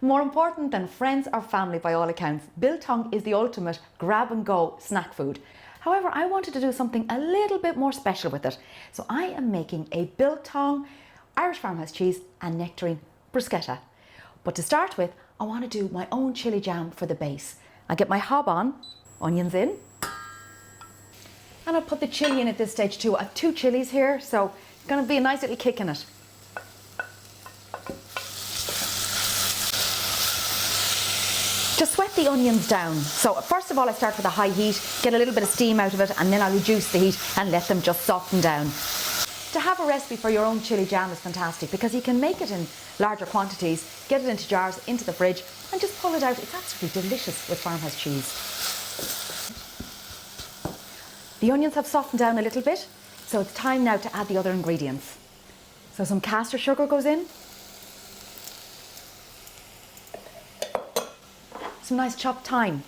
More important than friends or family by all accounts, Billtong is the ultimate grab and go snack food. However, I wanted to do something a little bit more special with it. So I am making a Billtong Irish farmhouse cheese and nectarine bruschetta. But to start with, I want to do my own chilli jam for the base. I get my hob on, onions in, and I'll put the chilli in at this stage too. I have 2 chilies here, so it's going to be a nice little kick in it. Just sweat the onions down. So first of all, I start with a high heat, get a little bit of steam out of it, and then I'll reduce the heat and let them just soften down. To have a recipe for your own chilli jam is fantastic because you can make it in larger quantities, get it into jars, into the fridge, and just pull it out. It's absolutely delicious with farmhouse cheese. The onions have softened down a little bit, so it's time now to add the other ingredients. So some caster sugar goes in, some nice chopped thyme,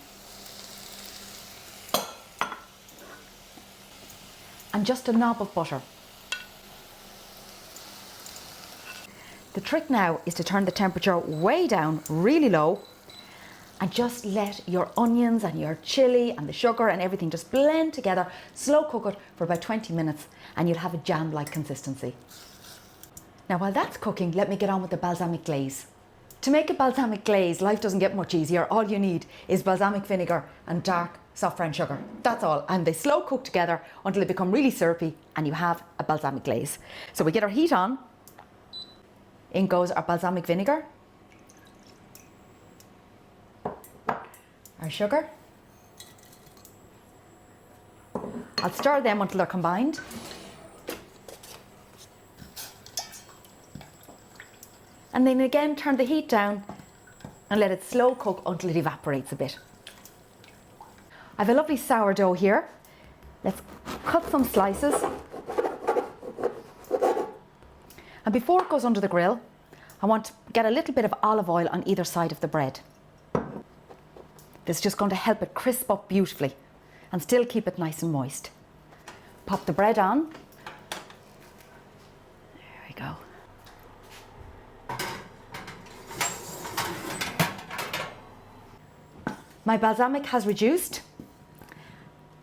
and just a knob of butter. The trick now is to turn the temperature way down, really low, and just let your onions and your chilli and the sugar and everything just blend together. Slow cook it for about 20 minutes and you'll have a jam-like consistency. Now while that's cooking, let me get on with the balsamic glaze. To make a balsamic glaze, life doesn't get much easier. All you need is balsamic vinegar and dark soft brown sugar. That's all. And they slow cook together until they become really syrupy and you have a balsamic glaze. So we get our heat on. In goes our balsamic vinegar, our sugar. I'll stir them until they're combined. And then again turn the heat down and let it slow cook until it evaporates a bit. I have a lovely sourdough here. Let's cut some slices. And before it goes under the grill, I want to get a little bit of olive oil on either side of the bread. This is just going to help it crisp up beautifully and still keep it nice and moist. Pop the bread on. There we go. My balsamic has reduced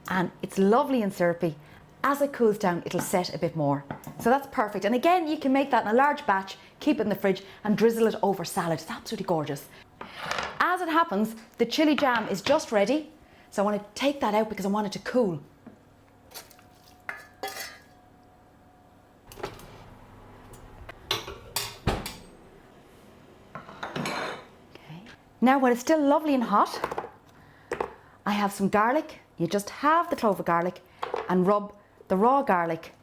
and it's lovely and syrupy. As it cools down, it'll set a bit more. So that's perfect. And again, you can make that in a large batch, keep it in the fridge and drizzle it over salad. It's absolutely gorgeous. As it happens, the chilli jam is just ready. So I want to take that out because I want it to cool. Okay. Now when it's still lovely and hot, I have some garlic. You just have the clove of garlic and rub the raw garlic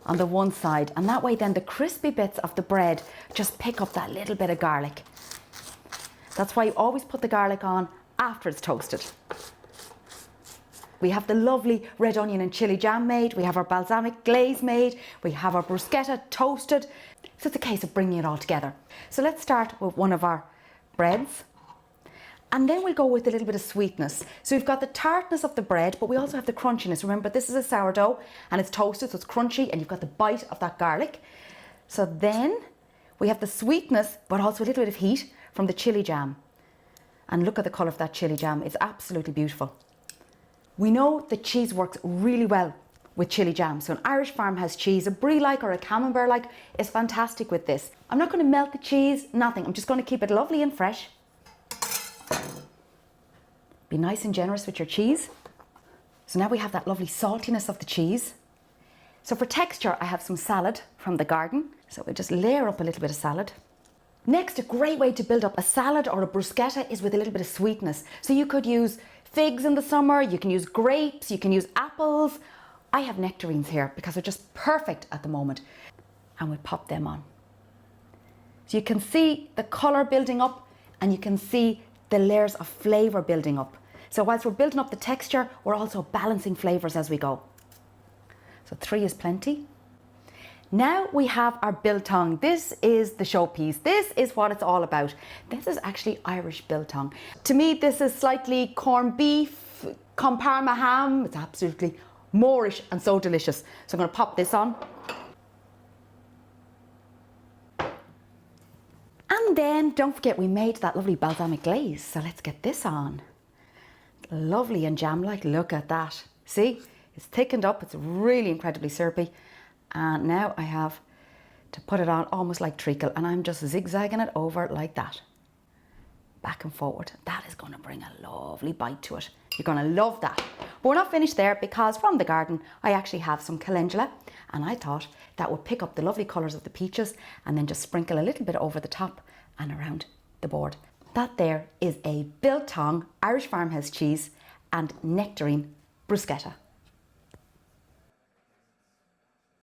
on the one side, and that way then the crispy bits of the bread just pick up that little bit of garlic. That's why you always put the garlic on after it's toasted. We have the lovely red onion and chilli jam made, we have our balsamic glaze made, we have our bruschetta toasted. So it's a case of bringing it all together. So let's start with one of our breads. And then we'll go with a little bit of sweetness. So we've got the tartness of the bread, but we also have the crunchiness. Remember, this is a sourdough and it's toasted, so it's crunchy, and you've got the bite of that garlic. So then we have the sweetness, but also a little bit of heat from the chilli jam. And look at the colour of that chilli jam. It's absolutely beautiful. We know that cheese works really well with chilli jam. So an Irish farmhouse cheese, a brie-like or a camembert-like, is fantastic with this. I'm not going to melt the cheese, nothing. I'm just going to keep it lovely and fresh. Be nice and generous with your cheese. So now we have that lovely saltiness of the cheese. So for texture, I have some salad from the garden. So we just layer up a little bit of salad. Next, a great way to build up a salad or a bruschetta is with a little bit of sweetness. So you could use figs in the summer, you can use grapes, you can use apples. I have nectarines here because they're just perfect at the moment. And we pop them on. So you can see the colour building up and you can see the layers of flavour building up. So whilst we're building up the texture, we're also balancing flavours as we go. So 3 is plenty. Now we have our Billtong. This is the showpiece. This is what it's all about. This is actually Irish Billtong. To me, this is slightly corned beef, con parma ham. It's absolutely Moorish and so delicious. So I'm going to pop this on. And And then don't forget we made that lovely balsamic glaze. So let's get this on. Lovely and jam-like, look at that. See, it's thickened up, it's really incredibly syrupy. And now I have to put it on almost like treacle, and I'm just zigzagging it over like that. Back and forward. That is going to bring a lovely bite to it. You're going to love that. But we're not finished there, because from the garden I actually have some calendula, and I thought that would pick up the lovely colours of the peaches and then just sprinkle a little bit over the top and around the board. That there is a Billtong Irish farmhouse cheese and nectarine bruschetta.